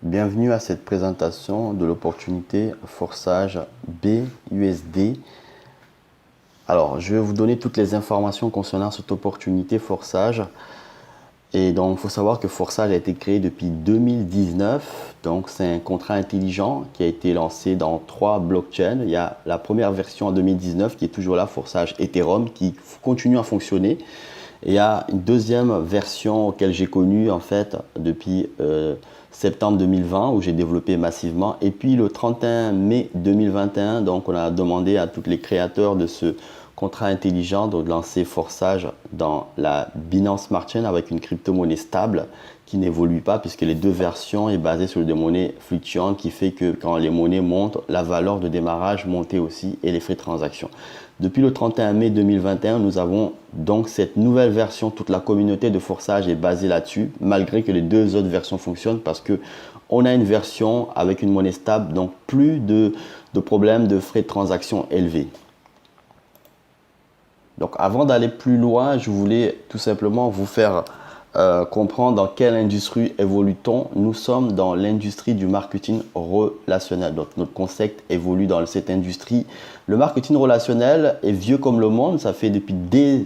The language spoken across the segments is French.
Bienvenue à cette présentation de l'opportunité Forsage BUSD. Alors, je vais vous donner toutes les informations concernant cette opportunité Forsage. Et donc, il faut savoir que Forsage a été créé depuis 2019. Donc, c'est un contrat intelligent qui a été lancé dans 3 blockchains. Il y a la première version en 2019 qui est toujours là, Forsage Ethereum, qui continue à fonctionner. Et il y a une deuxième version auquel j'ai connu en fait depuis septembre 2020 où j'ai développé massivement. Et puis le 31 mai 2021, donc on a demandé à tous les créateurs de ce contrat intelligent de lancer Forsage dans la Binance Smart Chain avec une crypto-monnaie stable qui n'évolue pas puisque les deux versions est basée sur des monnaies fluctuantes qui fait que quand les monnaies montent, la valeur de démarrage monte aussi et les frais de transaction. Depuis le 31 mai 2021, nous avons donc cette nouvelle version. Toute la communauté de Forsage est basée là-dessus, malgré que les deux autres versions fonctionnent parce que on a une version avec une monnaie stable, donc plus de problèmes de frais de transaction élevés. Donc avant d'aller plus loin, je voulais tout simplement vous faire comprendre dans quelle industrie évolue-t-on. Nous sommes dans l'industrie du marketing relationnel. Donc notre concept évolue dans cette industrie. Le marketing relationnel est vieux comme le monde. Ça fait depuis des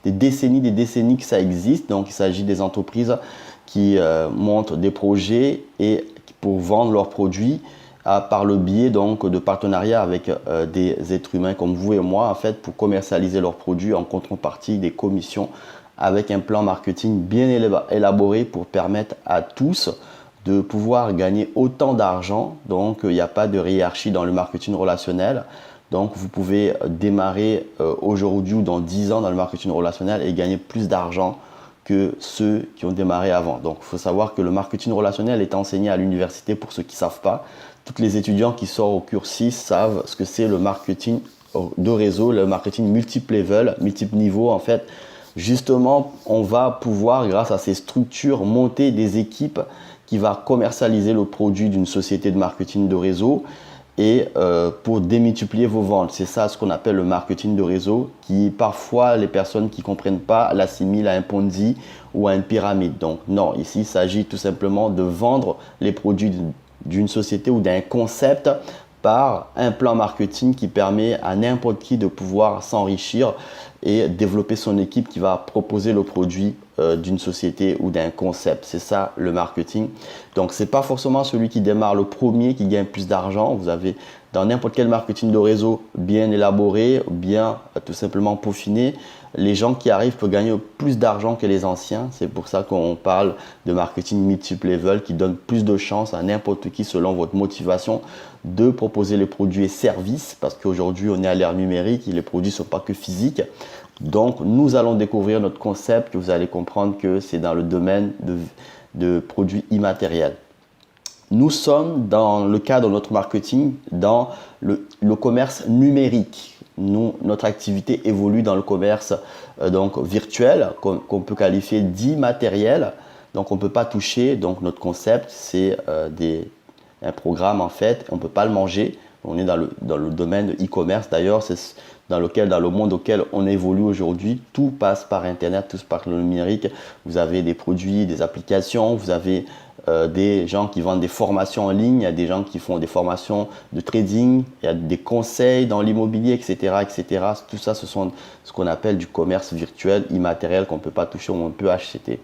décennies que ça existe. Donc il s'agit des entreprises qui montent des projets et pour vendre leurs produits par le biais donc de partenariats avec des êtres humains comme vous et moi en fait pour commercialiser leurs produits en contrepartie des commissions avec un plan marketing bien élaboré pour permettre à tous de pouvoir gagner autant d'argent. Donc il n'y a pas de hiérarchie dans le marketing relationnel. Donc vous pouvez démarrer aujourd'hui ou dans 10 ans dans le marketing relationnel et gagner plus d'argent que ceux qui ont démarré avant. Donc il faut savoir que le marketing relationnel est enseigné à l'université pour ceux qui ne savent pas. Tous les étudiants qui sortent au cursus savent ce que c'est le marketing de réseau, le marketing multiple level, multiple niveau en fait. Justement, on va pouvoir, grâce à ces structures, monter des équipes qui vont commercialiser le produit d'une société de marketing de réseau et pour démultiplier vos ventes. C'est ça ce qu'on appelle le marketing de réseau qui, parfois, les personnes qui ne comprennent pas l'assimilent à un Ponzi ou à une pyramide. Donc non, ici, il s'agit tout simplement de vendre les produits d'une société ou d'un concept par un plan marketing qui permet à n'importe qui de pouvoir s'enrichir et développer son équipe qui va proposer le produit d'une société ou d'un concept. C'est ça le marketing. Donc c'est pas forcément celui qui démarre le premier qui gagne plus d'argent. Vous avez dans n'importe quel marketing de réseau bien élaboré, bien tout simplement peaufiné, les gens qui arrivent peuvent gagner plus d'argent que les anciens. C'est pour ça qu'on parle de marketing multiple level qui donne plus de chance à n'importe qui selon votre motivation de proposer les produits et services parce qu'aujourd'hui on est à l'ère numérique et les produits ne sont pas que physiques. Donc nous allons découvrir notre concept, vous allez comprendre que c'est dans le domaine de produits immatériels. Nous sommes dans le cadre de notre marketing dans le commerce numérique. Notre activité évolue dans le commerce donc virtuel qu'on peut qualifier d'immatériel. Donc on ne peut pas toucher. Donc notre concept c'est un programme en fait. On ne peut pas le manger. On est dans le domaine de e-commerce. D'ailleurs, c'est dans le monde auquel on évolue aujourd'hui. Tout passe par Internet, tout passe par le numérique. Vous avez des produits, des applications, vous avez des gens qui vendent des formations en ligne, il y a des gens qui font des formations de trading, il y a des conseils dans l'immobilier, etc., etc. Tout ça, ce sont ce qu'on appelle du commerce virtuel, immatériel, qu'on ne peut pas toucher ou on peut acheter.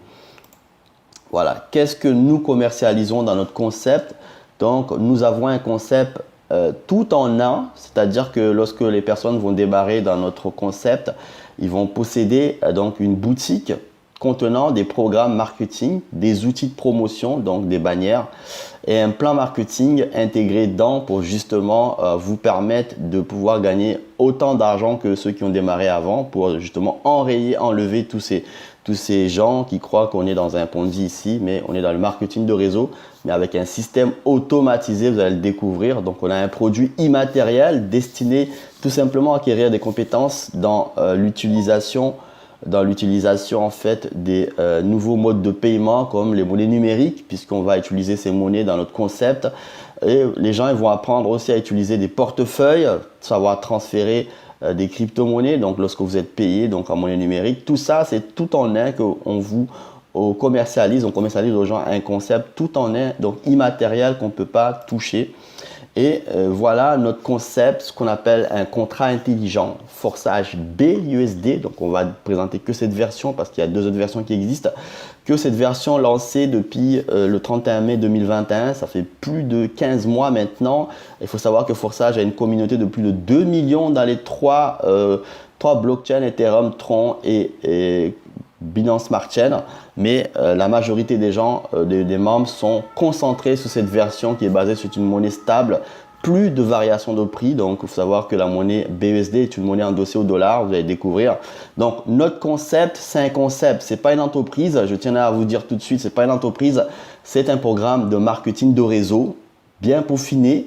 Voilà. Qu'est-ce que nous commercialisons dans notre concept? Donc, nous avons un concept tout en un, c'est-à-dire que lorsque les personnes vont démarrer dans notre concept, ils vont posséder donc une boutique contenant des programmes marketing, des outils de promotion, donc des bannières, et un plan marketing intégré dedans pour justement vous permettre de pouvoir gagner autant d'argent que ceux qui ont démarré avant, pour justement enlever tous ces gens qui croient qu'on est dans un Ponzi ici, mais on est dans le marketing de réseau, mais avec un système automatisé, vous allez le découvrir. Donc on a un produit immatériel destiné tout simplement à acquérir des compétences dans l'utilisation en fait des nouveaux modes de paiement comme les monnaies numériques, puisqu'on va utiliser ces monnaies dans notre concept. Et les gens ils vont apprendre aussi à utiliser des portefeuilles, savoir transférer des crypto-monnaies, donc lorsque vous êtes payé donc en monnaie numérique. Tout ça, c'est tout en un qu'on vous on commercialise aux gens un concept tout en est donc immatériel qu'on ne peut pas toucher. Et voilà notre concept, ce qu'on appelle un contrat intelligent, Forsage BUSD. Donc on va présenter que cette version parce qu'il y a 2 autres versions qui existent. Que cette version lancée depuis le 31 mai 2021, ça fait plus de 15 mois maintenant. Il faut savoir que Forsage a une communauté de plus de 2 millions dans les 3 blockchains, Ethereum, Tron et Binance Smart Chain, mais la majorité des gens, des membres sont concentrés sur cette version qui est basée sur une monnaie stable, plus de variations de prix. Donc, il faut savoir que la monnaie BUSD est une monnaie endossée au dollar, vous allez découvrir. Donc, notre concept, c'est un concept, c'est pas une entreprise. Je tiens à vous dire tout de suite, c'est pas une entreprise, c'est un programme de marketing de réseau bien peaufiné,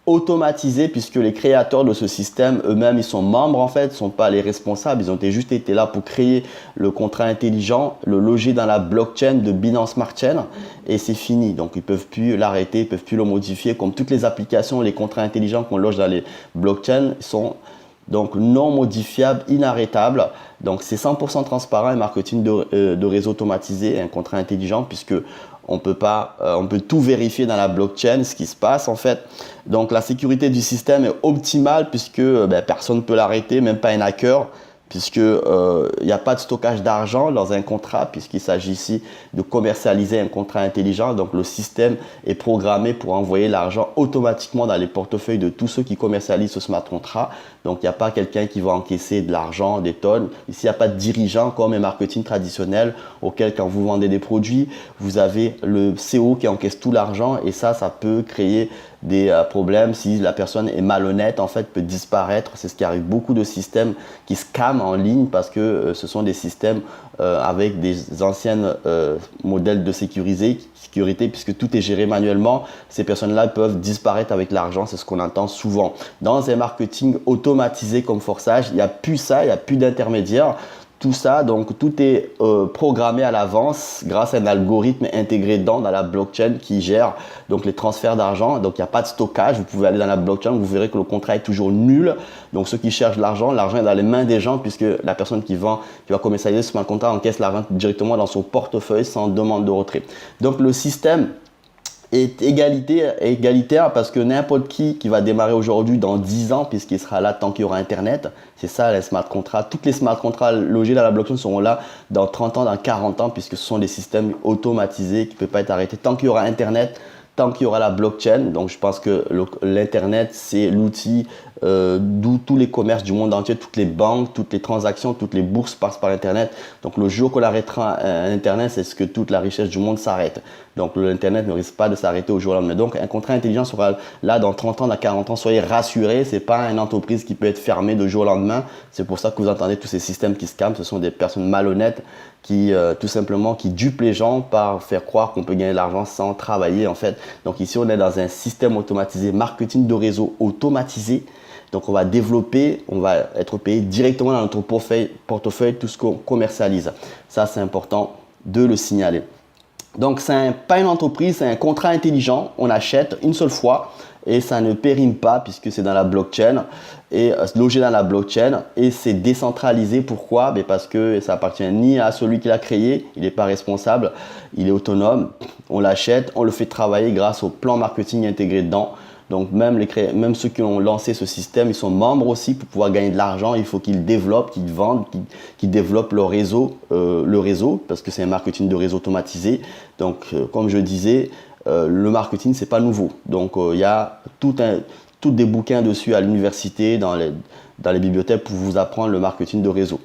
automatisé, puisque les créateurs de ce système eux-mêmes, ils sont membres en fait, ne sont pas les responsables, ils ont juste été là pour créer le contrat intelligent, le loger dans la blockchain de Binance Smart Chain et c'est fini. Donc ils ne peuvent plus l'arrêter, ils ne peuvent plus le modifier. Comme toutes les applications, les contrats intelligents qu'on loge dans les blockchains sont donc non modifiables, inarrêtables. Donc c'est 100% transparent, un marketing de réseau automatisé, un contrat intelligent, puisque on peut tout vérifier dans la blockchain, ce qui se passe en fait. Donc la sécurité du système est optimale puisque personne ne peut l'arrêter, même pas un hacker, puisque il n'y a pas de stockage d'argent dans un contrat, puisqu'il s'agit ici de commercialiser un contrat intelligent. Donc le système est programmé pour envoyer l'argent automatiquement dans les portefeuilles de tous ceux qui commercialisent ce smart contract. Donc il n'y a pas quelqu'un qui va encaisser de l'argent, des tonnes. Ici, il n'y a pas de dirigeant comme un marketing traditionnel auquel quand vous vendez des produits, vous avez le CO qui encaisse tout l'argent et ça peut créer des problèmes si la personne est malhonnête, en fait, peut disparaître. C'est ce qui arrive beaucoup de systèmes qui scamment en ligne parce que ce sont des systèmes avec des anciennes modèles de sécurité puisque tout est géré manuellement. Ces personnes-là peuvent disparaître avec l'argent, c'est ce qu'on entend souvent. Dans un marketing automatisé comme Forsage, il n'y a plus ça, il n'y a plus d'intermédiaire. Tout ça, donc tout est programmé à l'avance grâce à un algorithme intégré dans la blockchain qui gère donc les transferts d'argent. Donc il n'y a pas de stockage, vous pouvez aller dans la blockchain, vous verrez que le contrat est toujours nul. Donc ceux qui cherchent l'argent est dans les mains des gens puisque la personne qui va commercialiser ce smart contract encaisse l'argent directement dans son portefeuille sans demande de retrait. Donc le système est égalitaire parce que n'importe qui va démarrer aujourd'hui dans 10 ans puisqu'il sera là tant qu'il y aura Internet. C'est ça les smart contracts. Toutes les smart contracts logés dans la blockchain seront là dans 30 ans, dans 40 ans puisque ce sont des systèmes automatisés qui ne peuvent pas être arrêtés tant qu'il y aura Internet, tant qu'il y aura la blockchain. Donc je pense que l'Internet c'est l'outil d'où tous les commerces du monde entier, toutes les banques, toutes les transactions, toutes les bourses passent par Internet. Donc le jour qu'on arrêtera Internet, c'est ce que toute la richesse du monde s'arrête. Donc l'Internet ne risque pas de s'arrêter au jour au lendemain. Donc un contrat intelligent sera là dans 30 ans, dans 40 ans. Soyez rassurés, ce n'est pas une entreprise qui peut être fermée de jour au lendemain. C'est pour ça que vous entendez tous ces systèmes qui scamment. Ce sont des personnes malhonnêtes qui tout simplement qui dupent les gens par faire croire qu'on peut gagner de l'argent sans travailler en fait. Donc ici on est dans un système automatisé, marketing de réseau automatisé. Donc on va développer, on va être payé directement dans notre portefeuille tout ce qu'on commercialise. Ça c'est important de le signaler. Donc c'est pas une entreprise, c'est un contrat intelligent. On achète une seule fois et ça ne périme pas puisque c'est dans la blockchain et logé dans la blockchain et c'est décentralisé. Pourquoi? Parce que ça appartient ni à celui qui l'a créé, il n'est pas responsable, il est autonome. On l'achète, on le fait travailler grâce au plan marketing intégré dedans. Donc même ceux qui ont lancé ce système, ils sont membres aussi pour pouvoir gagner de l'argent. Il faut qu'ils développent, qu'ils vendent, qu'ils développent leur réseau, le réseau, parce que c'est un marketing de réseau automatisé. Donc comme je disais, le marketing c'est pas nouveau. Donc il y a tous des bouquins dessus à l'université, dans les bibliothèques pour vous apprendre le marketing de réseau.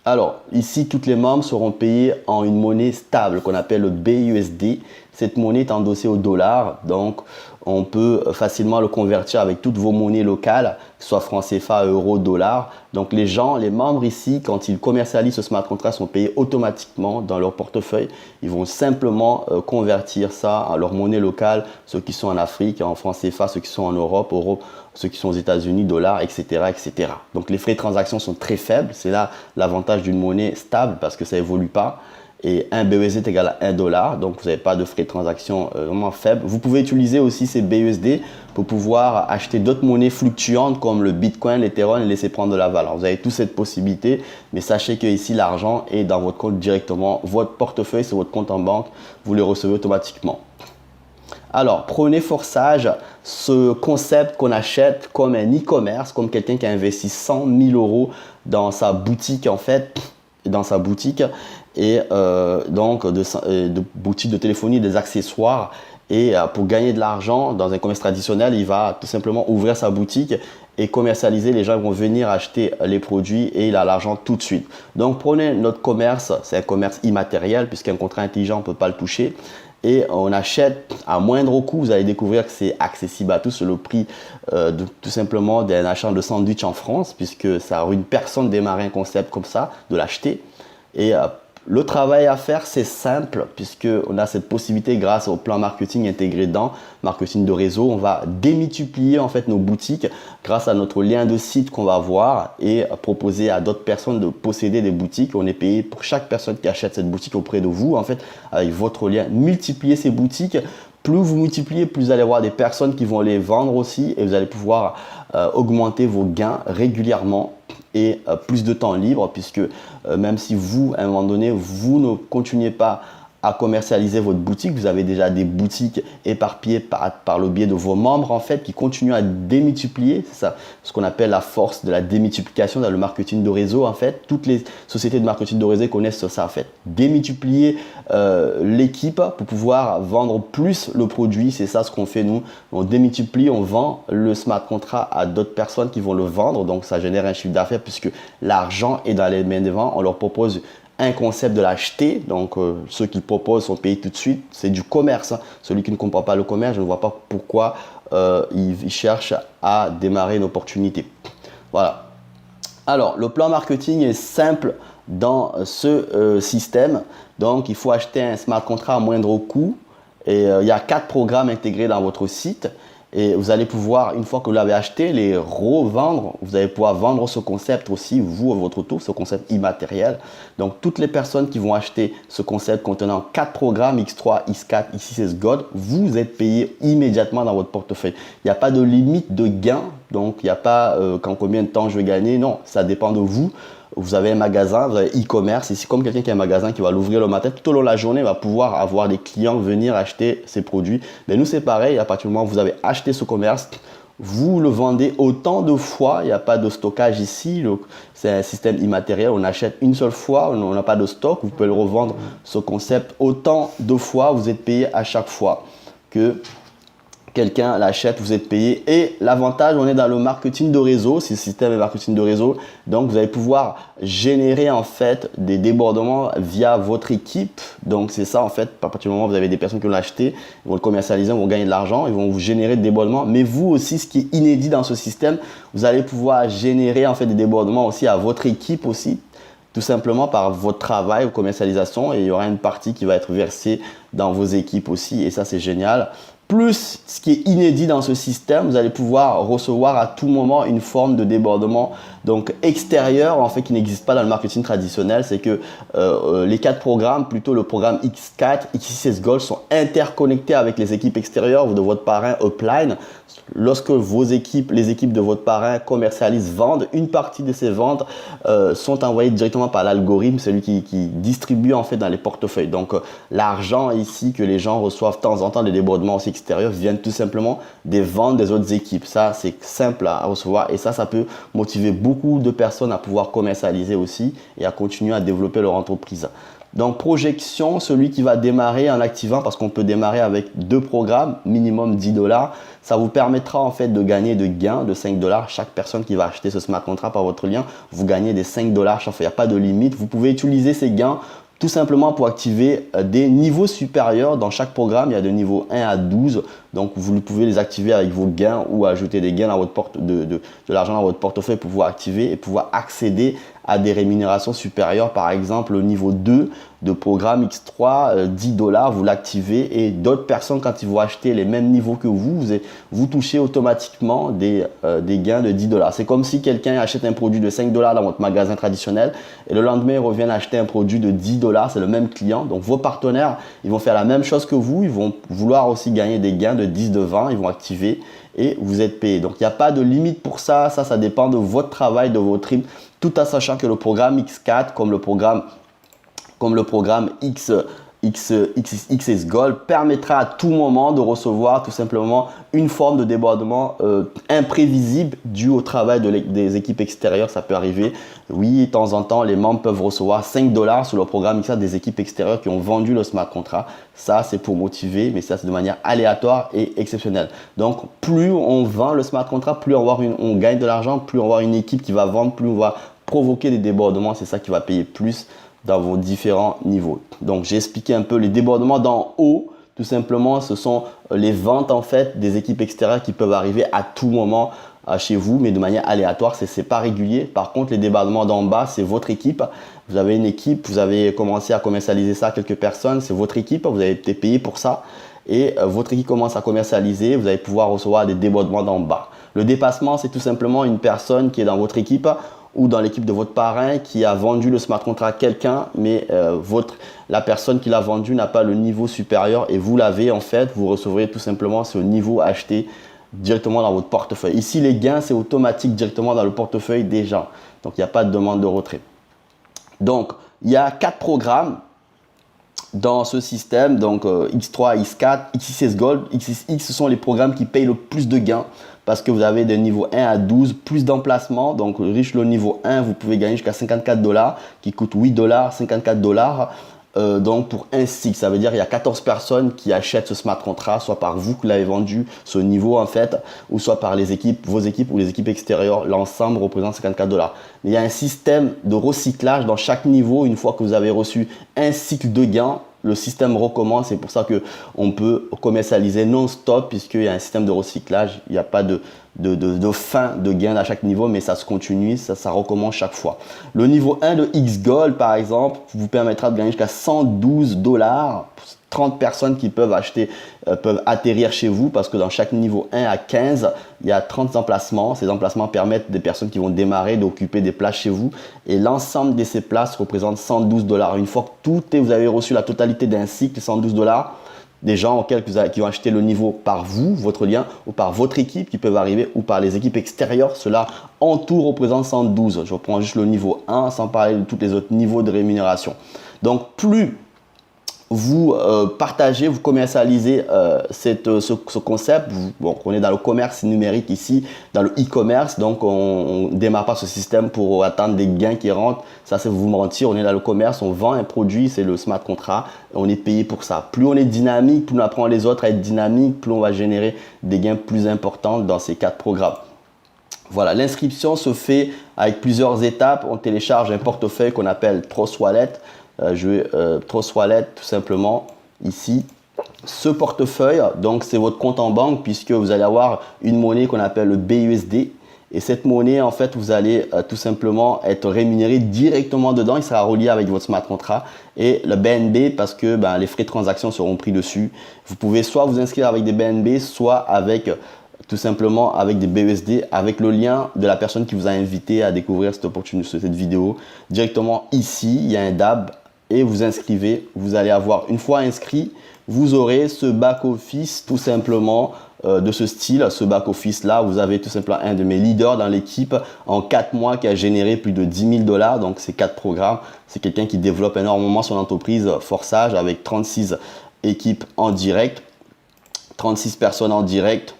Alors, ici, toutes les membres seront payés en une monnaie stable qu'on appelle le BUSD. Cette monnaie est endossée au dollar, donc on peut facilement le convertir avec toutes vos monnaies locales, que ce soit franc CFA, euro, dollar. Donc les membres ici, quand ils commercialisent ce smart contract, sont payés automatiquement dans leur portefeuille. Ils vont simplement convertir ça à leur monnaie locale, ceux qui sont en Afrique, en franc CFA, ceux qui sont en Europe, euro, ceux qui sont aux États-Unis, dollars, etc., etc. Donc les frais de transaction sont très faibles. C'est là l'avantage d'une monnaie stable parce que ça évolue pas. et 1 BUSD est égal à 1 dollar. Donc, vous n'avez pas de frais de transaction vraiment faibles. Vous pouvez utiliser aussi ces BUSD pour pouvoir acheter d'autres monnaies fluctuantes comme le Bitcoin, l'Ethereum et laisser prendre de la valeur. Vous avez toute cette possibilité, mais sachez que ici, l'argent est dans votre compte directement. Votre portefeuille, c'est votre compte en banque. Vous le recevez automatiquement. Alors, prenez Forsage, ce concept qu'on achète comme un e-commerce, comme quelqu'un qui a investi 100 000 euros dans sa boutique en fait, dans sa boutique et donc de boutique de téléphonie, des accessoires. Et pour gagner de l'argent dans un commerce traditionnel, il va tout simplement ouvrir sa boutique et commercialiser. Les gens vont venir acheter les produits et il a l'argent tout de suite. Donc, prenez notre commerce, c'est un commerce immatériel puisqu'un contrat intelligent, on ne peut pas le toucher. Et on achète à moindre coût. Vous allez découvrir que c'est accessible à tous. C'est le prix tout simplement d'un achat de sandwich en France, puisque ça ruine personne de démarrer un concept comme ça, de l'acheter. Et le travail à faire, c'est simple, puisqu'on a cette possibilité grâce au plan marketing intégré dans marketing de réseau. On va démultiplier en fait nos boutiques grâce à notre lien de site qu'on va avoir et proposer à d'autres personnes de posséder des boutiques. On est payé pour chaque personne qui achète cette boutique auprès de vous, en fait, avec votre lien. Multiplier ces boutiques. Plus vous multipliez, plus vous allez avoir des personnes qui vont les vendre aussi et vous allez pouvoir augmenter vos gains régulièrement et plus de temps libre puisque même si vous, à un moment donné, vous ne continuez pas à commercialiser votre boutique, vous avez déjà des boutiques éparpillées par le biais de vos membres en fait qui continuent à démultiplier. C'est ça ce qu'on appelle la force de la démultiplication dans le marketing de réseau en fait. Toutes les sociétés de marketing de réseau connaissent ça en fait. Démultiplier l'équipe pour pouvoir vendre plus le produit, c'est ça ce qu'on fait nous. On démultiplie, on vend le smart contract à d'autres personnes qui vont le vendre, donc ça génère un chiffre d'affaires puisque l'argent est dans les mains des ventes. On leur propose un concept de l'acheter, donc ceux qui proposent sont payés tout de suite, c'est du commerce. Hein. Celui qui ne comprend pas le commerce, je ne vois pas pourquoi il cherche à démarrer une opportunité. Voilà. Alors, le plan marketing est simple dans ce système. Donc, il faut acheter un smart contract à moindre coût. Et il y a 4 programmes intégrés dans votre site. Et vous allez pouvoir, une fois que vous l'avez acheté, les revendre. Vous allez pouvoir vendre ce concept aussi, vous, à votre tour, ce concept immatériel. Donc, toutes les personnes qui vont acheter ce concept contenant 4 programmes, X3, X4, X6 Gold, vous êtes payé immédiatement dans votre portefeuille. Il n'y a pas de limite de gain. Donc, il n'y a pas combien de temps je vais gagner. Non, ça dépend de vous. Vous avez un magasin, vous avez e-commerce. Et c'est comme quelqu'un qui a un magasin qui va l'ouvrir le matin. Tout au long de la journée, il va pouvoir avoir des clients venir acheter ses produits. Mais nous, c'est pareil. À partir du moment où vous avez acheté ce commerce, vous le vendez autant de fois. Il n'y a pas de stockage ici. C'est un système immatériel. On achète une seule fois. On n'a pas de stock. Vous pouvez le revendre, ce concept, autant de fois. Vous êtes payé à chaque fois que quelqu'un l'achète, vous êtes payé. Et l'avantage, on est dans le marketing de réseau, c'est le système de marketing de réseau. Donc, vous allez pouvoir générer en fait des débordements via votre équipe. Donc, c'est ça en fait. À partir du moment où vous avez des personnes qui l'ont acheté, ils vont le commercialiser, ils vont gagner de l'argent, ils vont vous générer des débordements. Mais vous aussi, ce qui est inédit dans ce système, vous allez pouvoir générer en fait des débordements aussi à votre équipe aussi. Tout simplement par votre travail ou commercialisation. Et il y aura une partie qui va être versée dans vos équipes aussi. Et ça, c'est génial. Plus, ce qui est inédit dans ce système, vous allez pouvoir recevoir à tout moment une forme de débordement donc extérieur en fait qui n'existe pas dans le marketing traditionnel. C'est que les 4 programmes, plutôt le programme X4, X6 Gold sont interconnectés avec les équipes extérieures de votre parrain upline. Lorsque vos équipes, les équipes de votre parrain commercialisent, vendent, une partie de ces ventes sont envoyées directement par l'algorithme, celui qui distribue en fait dans les portefeuilles. Donc l'argent ici que les gens reçoivent de temps en temps, des débordements aussi extérieurs, viennent tout simplement des ventes des autres équipes. Ça, c'est simple à recevoir et ça peut motiver beaucoup de personnes à pouvoir commercialiser aussi et à continuer à développer leur entreprise. Donc, projection, celui qui va démarrer en activant, parce qu'on peut démarrer avec 2 programmes, minimum 10 $. Ça vous permettra en fait de gagner de gains de 5 $. Chaque personne qui va acheter ce smart contract par votre lien, vous gagnez des 5 $. Enfin, il n'y a pas de limite. Vous pouvez utiliser ces gains tout simplement pour activer des niveaux supérieurs. Dans chaque programme, il y a de niveau 1 à 12. Donc, vous pouvez les activer avec vos gains ou ajouter des gains dans votre de l'argent dans votre portefeuille pour pouvoir activer et pouvoir accéder à des rémunérations supérieures. Par exemple, au niveau 2, de programme X3, 10 $, vous l'activez et d'autres personnes, quand ils vont acheter les mêmes niveaux que vous touchez automatiquement des gains de 10 $. C'est comme si quelqu'un achète un produit de 5 $ dans votre magasin traditionnel et le lendemain, il revient acheter un produit de 10 $. C'est le même client. Donc, vos partenaires, ils vont faire la même chose que vous. Ils vont vouloir aussi gagner des gains de 10, de 20. Ils vont activer et vous êtes payé. Donc, il n'y a pas de limite pour ça. Ça dépend de votre travail, de votre rythme, tout en sachant que le programme X4, comme le programme XS Gold, permettra à tout moment de recevoir tout simplement une forme de débordement imprévisible dû au travail des équipes extérieures. Ça peut arriver. Oui, de temps en temps, les membres peuvent recevoir 5 $ sur le programme X4 des équipes extérieures qui ont vendu le smart contract. Ça, c'est pour motiver, mais ça, c'est de manière aléatoire et exceptionnelle. Donc, plus on vend le smart contract, plus on gagne de l'argent, plus on va avoir une équipe qui va vendre, plus on va provoquer des débordements. C'est ça qui va payer plus dans vos différents niveaux. Donc, j'ai expliqué un peu les débordements d'en haut. Tout simplement, ce sont les ventes en fait des équipes extérieures qui peuvent arriver à tout moment chez vous, mais de manière aléatoire, c'est pas régulier. Par contre, les débordements d'en bas, c'est votre équipe. Vous avez une équipe, vous avez commencé à commercialiser ça à quelques personnes, c'est votre équipe, vous avez été payé pour ça. Et votre équipe commence à commercialiser, vous allez pouvoir recevoir des débordements d'en bas. Le dépassement, c'est tout simplement une personne qui est dans votre équipe ou dans l'équipe de votre parrain qui a vendu le smart contract à quelqu'un, mais la personne qui l'a vendu n'a pas le niveau supérieur et vous l'avez en fait, vous recevrez tout simplement ce niveau acheté directement dans votre portefeuille. Ici, les gains, c'est automatique directement dans le portefeuille des gens. Donc, il n'y a pas de demande de retrait. Donc, il y a 4 programmes dans ce système. Donc, X3, X4, XS Gold, XSX, ce sont les programmes qui payent le plus de gains parce que vous avez des niveaux 1 à 12, plus d'emplacements. Donc, riche le niveau 1, vous pouvez gagner jusqu'à 54 $ qui coûte 8 $, 54 $. Donc pour un cycle, ça veut dire qu'il y a 14 personnes qui achètent ce smart contract, soit par vous qui l'avez vendu, ce niveau en fait, ou soit par les équipes, vos équipes ou les équipes extérieures. L'ensemble représente 54 $. Mais il y a un système de recyclage dans chaque niveau. Une fois que vous avez reçu un cycle de gains, le système recommence. C'est pour ça qu'on peut commercialiser non-stop puisqu'il y a un système de recyclage. Il n'y a pas de fin de gain à chaque niveau, mais ça se continue, ça recommence chaque fois. Le niveau 1 de X Gold, par exemple, vous permettra de gagner jusqu'à 112 $. 30 personnes qui peuvent atterrir chez vous parce que dans chaque niveau 1 à 15, il y a 30 emplacements. Ces emplacements permettent des personnes qui vont démarrer d'occuper des places chez vous et l'ensemble de ces places représente 112 $. Une fois que vous avez reçu la totalité d'un cycle, 112 $, des gens qui ont acheté le niveau par vous, votre lien, ou par votre équipe qui peuvent arriver, ou par les équipes extérieures. Cela en tout représente 112. Je reprends juste le niveau 1 sans parler de tous les autres niveaux de rémunération. Donc, plus vous partagez, vous commercialisez ce concept. On est dans le commerce numérique ici, dans le e-commerce. Donc, on ne démarre pas ce système pour attendre des gains qui rentrent. Ça, c'est vous mentir. On est dans le commerce, on vend un produit, c'est le smart contract. On est payé pour ça. Plus on est dynamique, plus on apprend les autres à être dynamique, plus on va générer des gains plus importants dans ces 4 programmes. Voilà, l'inscription se fait avec plusieurs étapes. On télécharge un portefeuille qu'on appelle Trust Wallet. Je vais Trust Wallet tout simplement ici. Ce portefeuille, donc c'est votre compte en banque puisque vous allez avoir une monnaie qu'on appelle le BUSD. Et cette monnaie, en fait, vous allez tout simplement être rémunéré directement dedans. Il sera relié avec votre smart contract. Et le BNB, parce que les frais de transaction seront pris dessus. Vous pouvez soit vous inscrire avec des BNB, soit avec tout simplement avec des BUSD, avec le lien de la personne qui vous a invité à découvrir cette vidéo. Directement ici, il y a un DAB et vous inscrivez. Vous allez avoir, une fois inscrit, vous aurez ce back-office tout simplement de ce style. Ce back-office là, vous avez tout simplement un de mes leaders dans l'équipe en 4 mois qui a généré plus de 10 000 $. Donc, c'est 4 programmes. C'est quelqu'un qui développe énormément son entreprise Forçage avec 36 équipes en direct, 36 personnes en direct.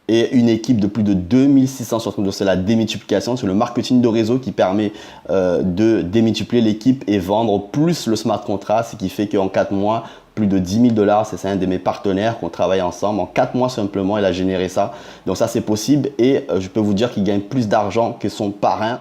Et une équipe de plus de 2660. C'est la démultiplication, c'est le marketing de réseau qui permet de démultiplier l'équipe et vendre plus le smart contract, ce qui fait qu'en 4 mois, plus de 10 000 $, c'est un de mes partenaires qu'on travaille ensemble. En 4 mois simplement, il a généré ça. Donc ça, c'est possible et je peux vous dire qu'il gagne plus d'argent que son parrain,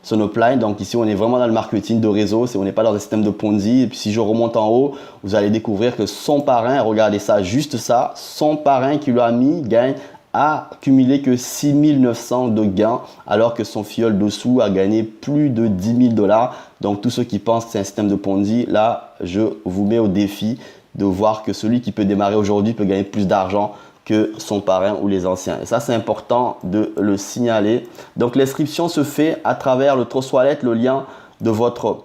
son upline. Donc ici, on est vraiment dans le marketing de réseau. On n'est pas dans un système de Ponzi. Et puis si je remonte en haut, vous allez découvrir que son parrain, regardez ça, juste ça, son parrain qui lui a mis gagne a cumulé que 6 900 de gains alors que son filleul dessous a gagné plus de 10 000 $. Donc tous ceux qui pensent que c'est un système de Ponzi, là je vous mets au défi de voir que celui qui peut démarrer aujourd'hui peut gagner plus d'argent que son parrain ou les anciens. Et ça, c'est important de le signaler. Donc, l'inscription se fait à travers le Trust Wallet, le lien de votre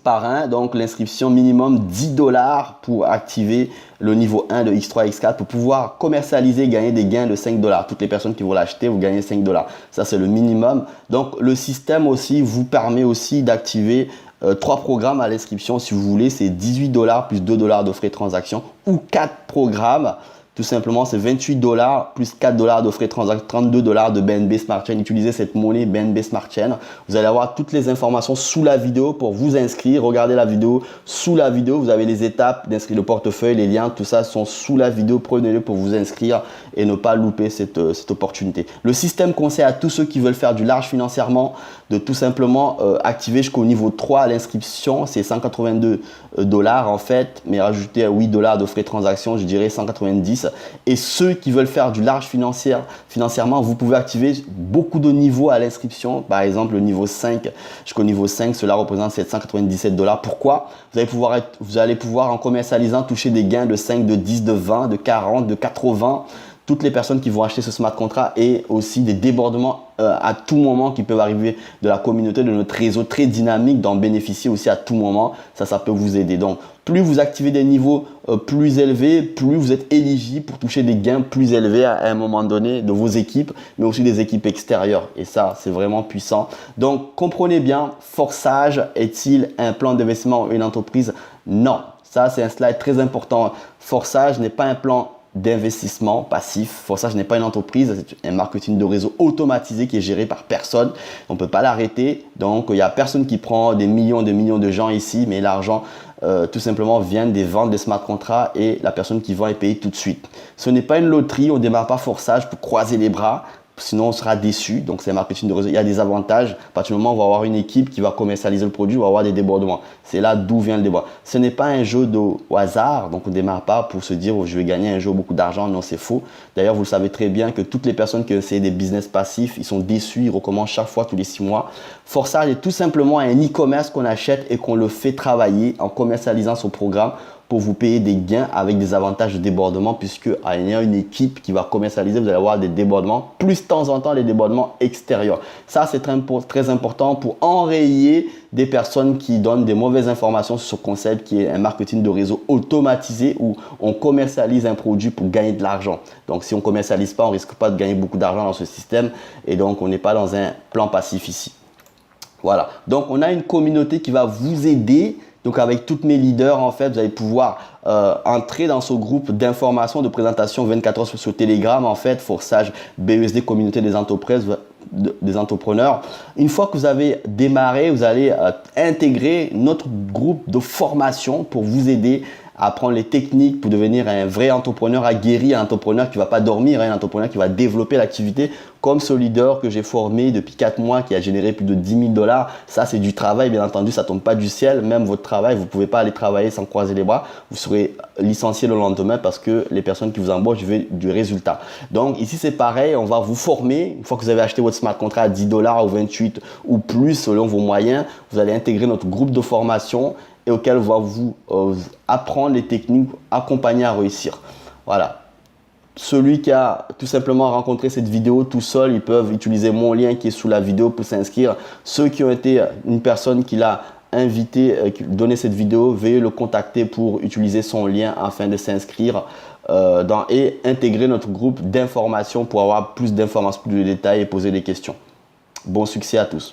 parrain. Donc, l'inscription minimum 10 $ pour activer le niveau 1 de X3, X4 pour pouvoir commercialiser, gagner des gains de 5 $. Toutes les personnes qui vont l'acheter, vous gagnez 5 $. Ça, c'est le minimum. Donc, le système aussi vous permet aussi d'activer 3 programmes à l'inscription. Si vous voulez, c'est 18 $ plus 2 $ de frais de transaction ou 4 programmes. Tout simplement, c'est 28 $ plus 4 $ de frais de transaction, 32 $ de BNB Smart Chain. Utilisez cette monnaie BNB Smart Chain. Vous allez avoir toutes les informations sous la vidéo pour vous inscrire. Regardez la vidéo. Sous la vidéo, vous avez les étapes d'inscrire le portefeuille, les liens, tout ça sont sous la vidéo. Prenez-le pour vous inscrire et ne pas louper cette opportunité. Le système conseille à tous ceux qui veulent faire du large financièrement de tout simplement activer jusqu'au niveau 3 l'inscription. C'est 182 $ en fait, mais rajouter 8 $ de frais de transaction, je dirais 190. Et ceux qui veulent faire du large financièrement, vous pouvez activer beaucoup de niveaux à l'inscription. Par exemple, le niveau 5 jusqu'au niveau 5, cela représente 797 $. Pourquoi? Vous allez pouvoir en commercialisant toucher des gains de 5, de 10, de 20, de 40, de 80. Toutes les personnes qui vont acheter ce smart contract et aussi des débordements à tout moment qui peuvent arriver de la communauté, de notre réseau très dynamique, d'en bénéficier aussi à tout moment. Ça peut vous aider. Donc, plus vous activez des niveaux plus élevés, plus vous êtes éligible pour toucher des gains plus élevés à un moment donné de vos équipes, mais aussi des équipes extérieures. Et ça, c'est vraiment puissant. Donc, comprenez bien, Forsage est-il un plan d'investissement ou une entreprise? Non. Ça, c'est un slide très important. Forsage n'est pas un plan d'investissement passif. Forsage n'est pas une entreprise, c'est un marketing de réseau automatisé qui est géré par personne. On ne peut pas l'arrêter. Donc, il n'y a personne qui prend des millions de gens ici, mais l'argent tout simplement vient des ventes des smart contracts et la personne qui vend est payée tout de suite. Ce n'est pas une loterie, on ne démarre pas Forsage pour croiser les bras. Sinon, on sera déçu. Donc, c'est un marketing de réseau. Il y a des avantages. À partir du moment où on va avoir une équipe qui va commercialiser le produit, on va avoir des débordements. C'est là d'où vient le débordement. Ce n'est pas un jeu au hasard. Donc, on ne démarre pas pour se dire oh, je vais gagner un jeu beaucoup d'argent. Non, c'est faux. D'ailleurs, vous le savez très bien que toutes les personnes qui essaient des business passifs, ils sont déçus. Ils recommencent chaque fois tous les 6 mois. Forsage est tout simplement un e-commerce qu'on achète et qu'on le fait travailler en commercialisant son programme pour vous payer des gains avec des avantages de débordement, puisque en ayant une équipe qui va commercialiser, vous allez avoir des débordements, plus de temps en temps les débordements extérieurs. Ça, c'est très important pour enrayer des personnes qui donnent des mauvaises informations sur ce concept qui est un marketing de réseau automatisé où on commercialise un produit pour gagner de l'argent. Donc, si on ne commercialise pas, on ne risque pas de gagner beaucoup d'argent dans ce système et donc on n'est pas dans un plan passif ici. Voilà. Donc, on a une communauté qui va vous aider. Donc, avec toutes mes leaders, en fait, vous allez pouvoir entrer dans ce groupe d'information, de présentation 24 heures sur Telegram, en fait, Forsage BUSD, communauté des entrepreneurs. Une fois que vous avez démarré, vous allez intégrer notre groupe de formation pour vous aider à apprendre les techniques pour devenir un vrai entrepreneur aguerri, un entrepreneur qui ne va pas dormir, un entrepreneur qui va développer l'activité comme ce leader que j'ai formé depuis 4 mois qui a généré plus de 10 000 $. Ça, c'est du travail, bien entendu, ça ne tombe pas du ciel. Même votre travail, vous ne pouvez pas aller travailler sans croiser les bras. Vous serez licencié le lendemain parce que les personnes qui vous embauchent veulent du résultat. Donc ici, c'est pareil, on va vous former. Une fois que vous avez acheté votre smart contract à 10 $ ou 28 ou plus selon vos moyens, vous allez intégrer notre groupe de formation et auquel on va vous apprendre les techniques, accompagner à réussir. Voilà. Celui qui a tout simplement rencontré cette vidéo tout seul, ils peuvent utiliser mon lien qui est sous la vidéo pour s'inscrire. Ceux qui ont été une personne qui l'a invité, donné cette vidéo, veuillez le contacter pour utiliser son lien afin de s'inscrire et intégrer notre groupe d'information pour avoir plus d'informations, plus de détails et poser des questions. Bon succès à tous.